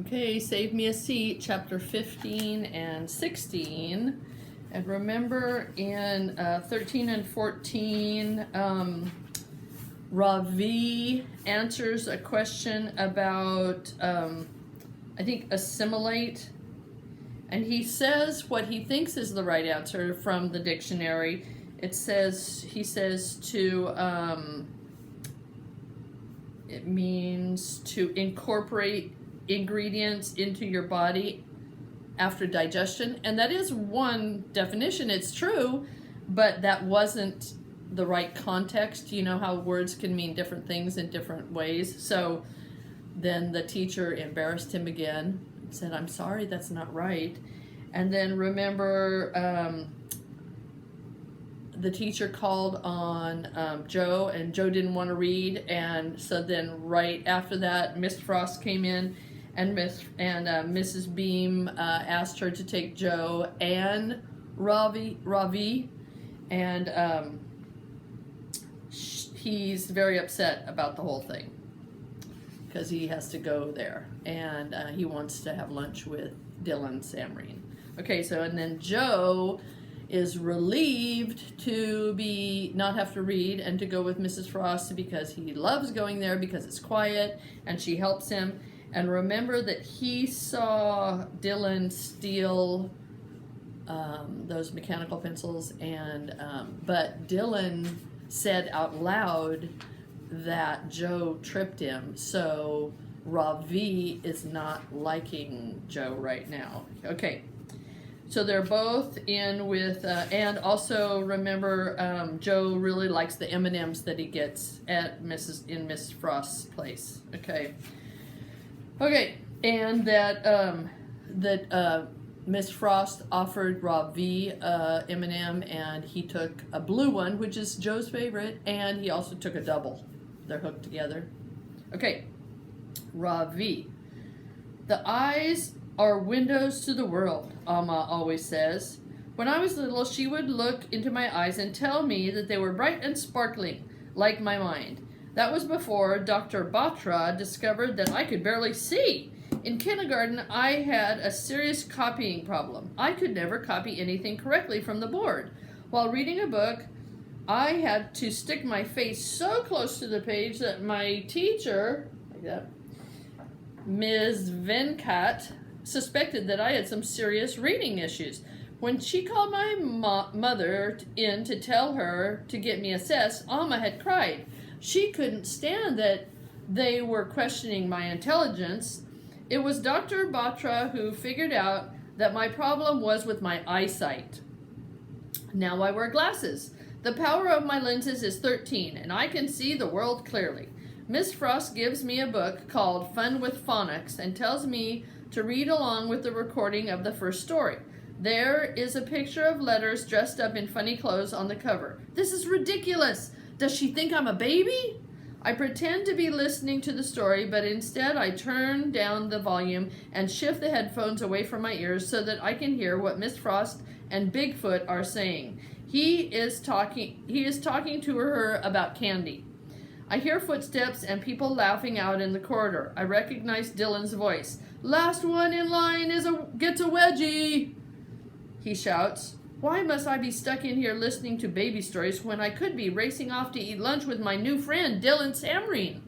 Okay, Save Me a Seat, chapter 15 and 16. And remember in 13 and 14, Ravi answers a question about, I think, assimilate. And he says what he thinks is the right answer from the dictionary. He says to, it means to incorporate ingredients into your body after digestion, and that is one definition. It's true, but that wasn't the right context. You know how words can mean different things in different ways. So then the teacher embarrassed him again and said, "I'm sorry, that's not right." And then remember, the teacher called on Joe, and Joe didn't want to read, and so then right after that, Miss Frost came in, and Mrs. Beam asked her to take Joe and Ravi, and he's very upset about the whole thing because he has to go there, and he wants to have lunch with Dylan Samreen. Okay, so and then Joe is relieved to not have to read and to go with Mrs. Frost because he loves going there because it's quiet and she helps him. And remember that he saw Dylan steal those mechanical pencils, and but Dylan said out loud that Joe tripped him. So Ravi is not liking Joe right now. Okay. So they're both in with, and also remember, Joe really likes the M&Ms that he gets at Miss Frost's place. Okay, and that Miss Frost offered Ravi M&M, and he took a blue one, which is Joe's favorite, and he also took a double. They're hooked together. Okay, Ravi, the eyes are windows to the world, Amma always says. When I was little, she would look into my eyes and tell me that they were bright and sparkling, like my mind. That was before Dr. Batra discovered that I could barely see. In kindergarten, I had a serious copying problem. I could never copy anything correctly from the board. While reading a book, I had to stick my face so close to the page that my teacher, like that, Ms. Venkat, suspected that I had some serious reading issues. When she called my mother in to tell her to get me assessed, Alma had cried. She couldn't stand that they were questioning my intelligence. It was Dr. Batra who figured out that my problem was with my eyesight. Now I wear glasses. The power of my lenses is 13, and I can see the world clearly. Miss Frost gives me a book called Fun with Phonics and tells me to read along with the recording of the first story. There is a picture of letters dressed up in funny clothes on the cover. This is ridiculous! Does she think I'm a baby? I pretend to be listening to the story, but instead I turn down the volume and shift the headphones away from my ears so that I can hear what Miss Frost and Bigfoot are saying. He is talking to her about candy. I hear footsteps and people laughing out in the corridor. I recognize Dylan's voice. "Last one in line gets a wedgie," he shouts. Why must I be stuck in here listening to baby stories when I could be racing off to eat lunch with my new friend, Dylan Samreen?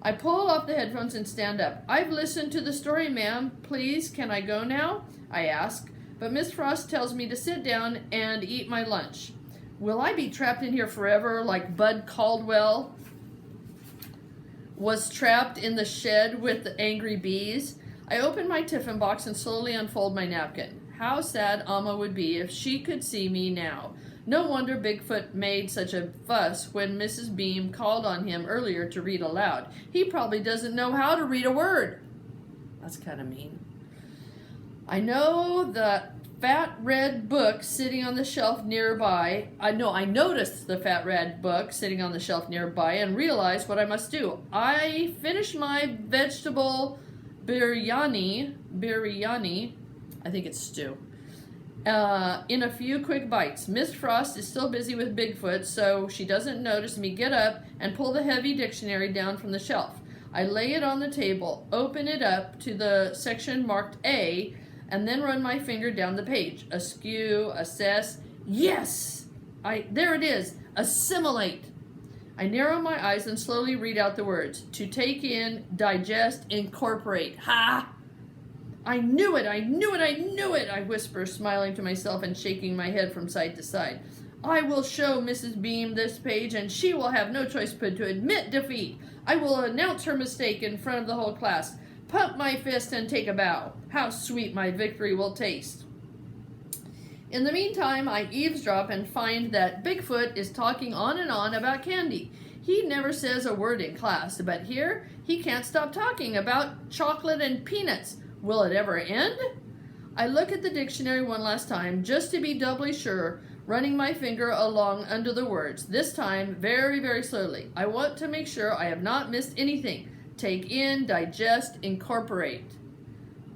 I pull off the headphones and stand up. "I've listened to the story, ma'am. Please, can I go now?" I ask. But Miss Frost tells me to sit down and eat my lunch. Will I be trapped in here forever like Bud Caldwell was trapped in the shed with the angry bees? I open my tiffin box and slowly unfold my napkin. How sad Alma would be if she could see me now. No wonder Bigfoot made such a fuss when Mrs. Beam called on him earlier to read aloud. He probably doesn't know how to read a word. That's kind of mean. I know the fat red book sitting on the shelf nearby. I noticed the fat red book sitting on the shelf nearby and realized what I must do. I finished my vegetable biryani, I think it's stew, in a few quick bites. Miss Frost is still busy with Bigfoot, so she doesn't notice me get up and pull the heavy dictionary down from the shelf. I lay it on the table, open it up to the section marked A, and then run my finger down the page. Askew, assess. Yes! There it is. Assimilate. I narrow my eyes and slowly read out the words. To take in, digest, incorporate. Ha! I knew it, I knew it, I knew it, I whisper, smiling to myself and shaking my head from side to side. I will show Mrs. Beam this page, and she will have no choice but to admit defeat. I will announce her mistake in front of the whole class. Pump my fist and take a bow. How sweet my victory will taste. In the meantime, I eavesdrop and find that Bigfoot is talking on and on about candy. He never says a word in class, but here he can't stop talking about chocolate and peanuts. Will it ever end? I look at the dictionary one last time, just to be doubly sure, running my finger along under the words, this time very, very slowly. I want to make sure I have not missed anything. Take in, digest, incorporate.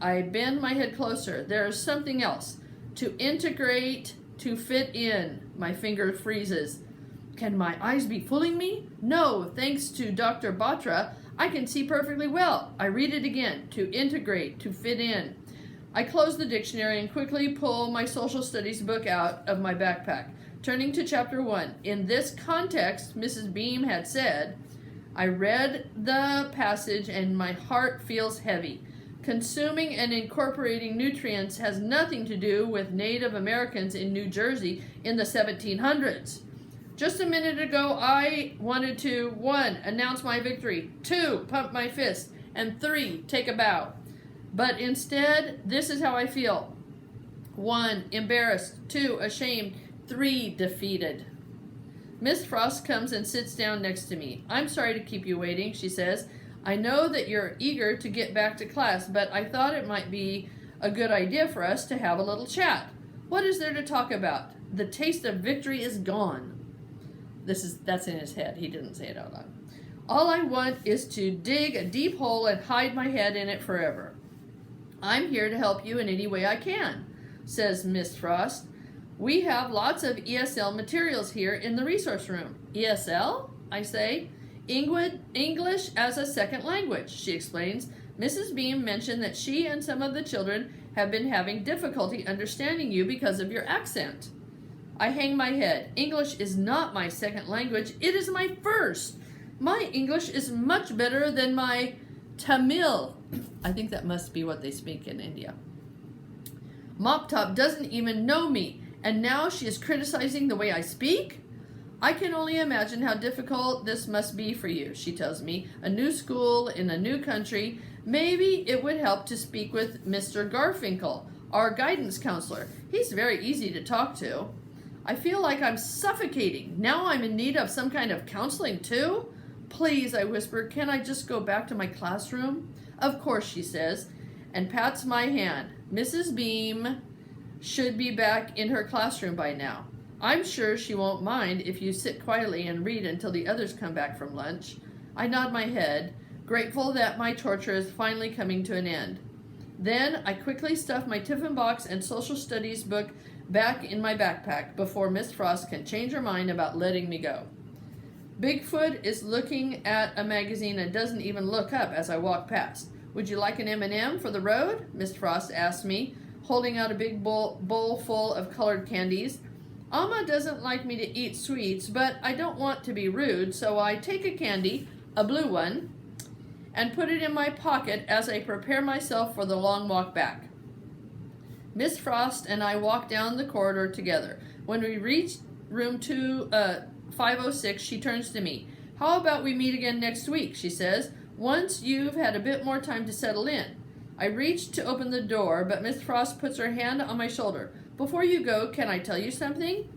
I bend my head closer. There is something else. To integrate, to fit in. My finger freezes. Can my eyes be fooling me? No, thanks to Dr. Batra, I can see perfectly well. I read it again. To integrate, to fit in. I close the dictionary and quickly pull my social studies book out of my backpack. Turning to chapter 1. In this context, Mrs. Beam had said, I read the passage and my heart feels heavy. Consuming and incorporating nutrients has nothing to do with Native Americans in New Jersey in the 1700s. Just a minute ago, I wanted to 1. Announce my victory, 2. Pump my fist, and 3. Take a bow. But instead, this is how I feel. 1. Embarrassed. 2. Ashamed. 3. Defeated. Miss Frost comes and sits down next to me. I'm sorry to keep you waiting, she says. I know that you're eager to get back to class, but I thought it might be a good idea for us to have a little chat. What is there to talk about? The taste of victory is gone. That's in his head. He didn't say it out loud. All I want is to dig a deep hole and hide my head in it forever. I'm here to help you in any way I can, says Miss Frost. We have lots of ESL materials here in the resource room. ESL? I say. English as a second language, she explains. Mrs. Beam mentioned that she and some of the children have been having difficulty understanding you because of your accent. I hang my head. English is not my second language. It is my first. My English is much better than my Tamil. I think that must be what they speak in India. Mop Top doesn't even know me, and now she is criticizing the way I speak? I can only imagine how difficult this must be for you, she tells me. A new school in a new country. Maybe it would help to speak with Mr. Garfinkel, our guidance counselor. He's very easy to talk to. I feel like I'm suffocating. Now I'm in need of some kind of counseling too? Please, I whisper, can I just go back to my classroom? Of course, she says, and pats my hand. Mrs. Beam should be back in her classroom by now. I'm sure she won't mind if you sit quietly and read until the others come back from lunch. I nod my head, grateful that my torture is finally coming to an end. Then I quickly stuff my tiffin box and social studies book back in my backpack before Miss Frost can change her mind about letting me go. Bigfoot is looking at a magazine and doesn't even look up as I walk past. Would you like an M&M for the road? Miss Frost asks me, holding out a big bowl full of colored candies. Amma doesn't like me to eat sweets, but I don't want to be rude, so I take a candy, a blue one, and put it in my pocket as I prepare myself for the long walk back. Miss Frost and I walk down the corridor together. When we reach room 506, she turns to me. How about we meet again next week, she says, once you've had a bit more time to settle in. I reach to open the door, but Miss Frost puts her hand on my shoulder. Before you go, can I tell you something?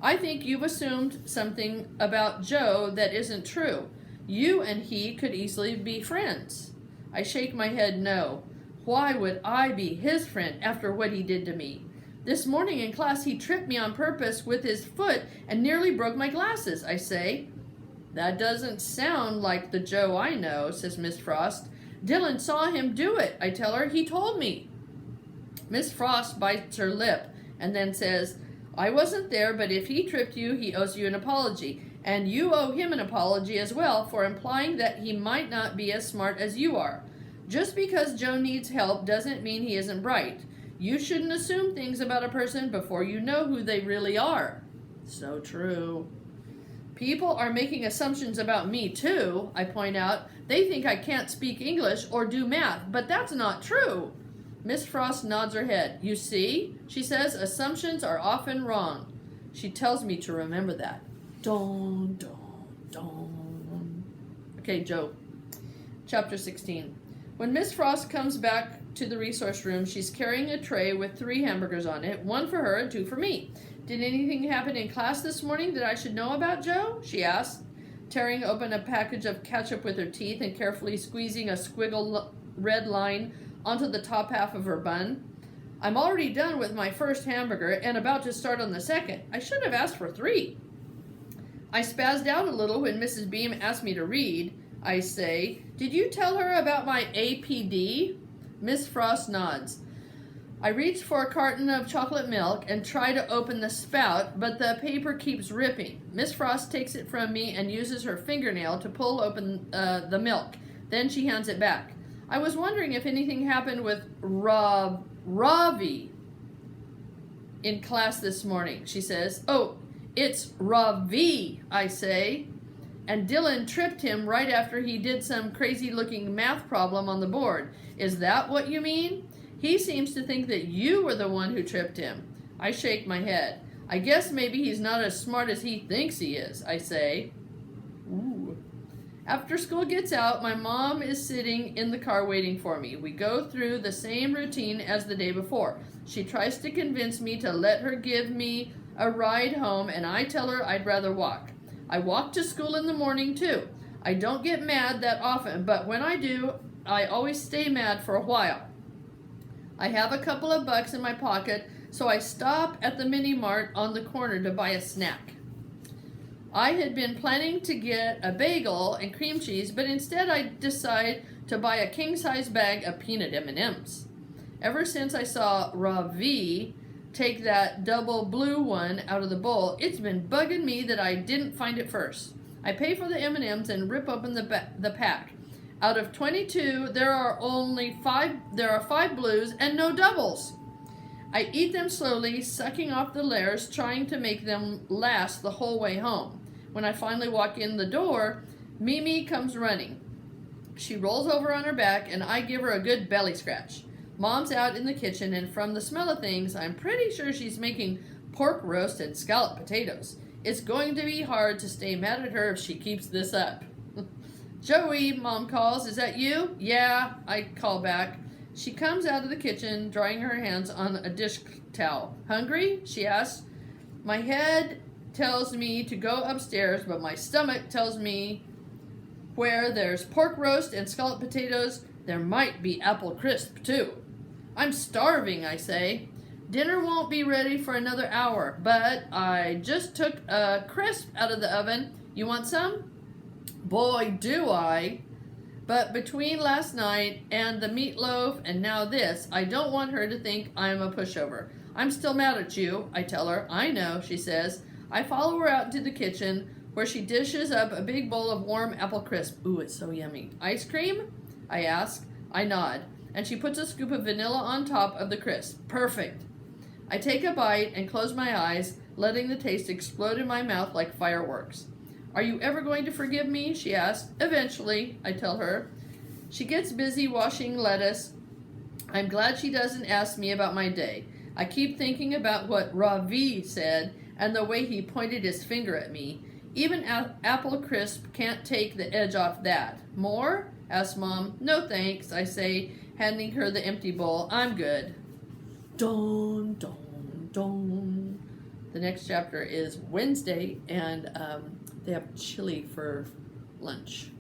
I think you've assumed something about Joe that isn't true. You and he could easily be friends. I shake my head no. Why would I be his friend after what he did to me? This morning in class, he tripped me on purpose with his foot and nearly broke my glasses, I say. That doesn't sound like the Joe I know, says Miss Frost. Dylan saw him do it, I tell her. He told me. Miss Frost bites her lip and then says, I wasn't there, but if he tripped you, he owes you an apology. And you owe him an apology as well for implying that he might not be as smart as you are. Just because Joe needs help doesn't mean he isn't bright. You shouldn't assume things about a person before you know who they really are. So true. People are making assumptions about me too, I point out. They think I can't speak English or do math, but that's not true. Miss Frost nods her head. You see, she says, assumptions are often wrong. She tells me to remember that. Don, don, don. Okay, Joe. Chapter 16. When Miss Frost comes back to the resource room, she's carrying a tray with 3 hamburgers on it, 1 for her and 2 for me. Did anything happen in class this morning that I should know about, Joe? She asked, tearing open a package of ketchup with her teeth and carefully squeezing a squiggle red line onto the top half of her bun. I'm already done with my first hamburger and about to start on the second. I should have asked for 3. I spazzed out a little when Mrs. Beam asked me to read. I say, did you tell her about my APD? Miss Frost nods. I reach for a carton of chocolate milk and try to open the spout, but the paper keeps ripping. Miss Frost takes it from me and uses her fingernail to pull open the milk. Then she hands it back. I was wondering if anything happened with Ravi in class this morning, she says. Oh, it's Ravi, I say. And Dylan tripped him right after he did some crazy-looking math problem on the board. Is that what you mean? He seems to think that you were the one who tripped him. I shake my head. I guess maybe he's not as smart as he thinks he is, I say. Ooh. After school gets out, my mom is sitting in the car waiting for me. We go through the same routine as the day before. She tries to convince me to let her give me a ride home, and I tell her I'd rather walk. I walk to school in the morning, too. I don't get mad that often, but when I do, I always stay mad for a while. I have a couple of bucks in my pocket, so I stop at the mini mart on the corner to buy a snack. I had been planning to get a bagel and cream cheese, but instead I decide to buy a king-size bag of peanut M&Ms. Ever since I saw Ravi take that double blue one out of the bowl, it's been bugging me that I didn't find it first. I pay for the M&Ms and rip open the pack. Out of 22, there are 5 blues and no doubles. I eat them slowly, sucking off the layers, trying to make them last the whole way home. When I finally walk in the door, Mimi comes running. She rolls over on her back, and I give her a good belly scratch. Mom's out in the kitchen, and from the smell of things, I'm pretty sure she's making pork roast and scalloped potatoes. It's going to be hard to stay mad at her if she keeps this up. Joey, Mom calls. Is that you? Yeah, I call back. She comes out of the kitchen, drying her hands on a dish towel. Hungry? She asks. My head tells me to go upstairs, but my stomach tells me where there's pork roast and scalloped potatoes, there might be apple crisp, too. I'm starving, I say. Dinner won't be ready for another hour, but I just took a crisp out of the oven. You want some? Boy, do I. But between last night and the meatloaf and now this, I don't want her to think I'm a pushover. I'm still mad at you, I tell her. I know, she says. I follow her out into the kitchen, where she dishes up a big bowl of warm apple crisp. Ooh, it's so yummy. Ice cream? I ask. I nod. And she puts a scoop of vanilla on top of the crisp. Perfect. I take a bite and close my eyes, letting the taste explode in my mouth like fireworks. Are you ever going to forgive me? She asks. Eventually, I tell her. She gets busy washing lettuce. I'm glad she doesn't ask me about my day. I keep thinking about what Ravi said and the way he pointed his finger at me. Even apple crisp can't take the edge off that. More? Asks Mom. No thanks, I say, handing her the empty bowl. I'm good. Don, don, don. The next chapter is Wednesday, and they have chili for lunch.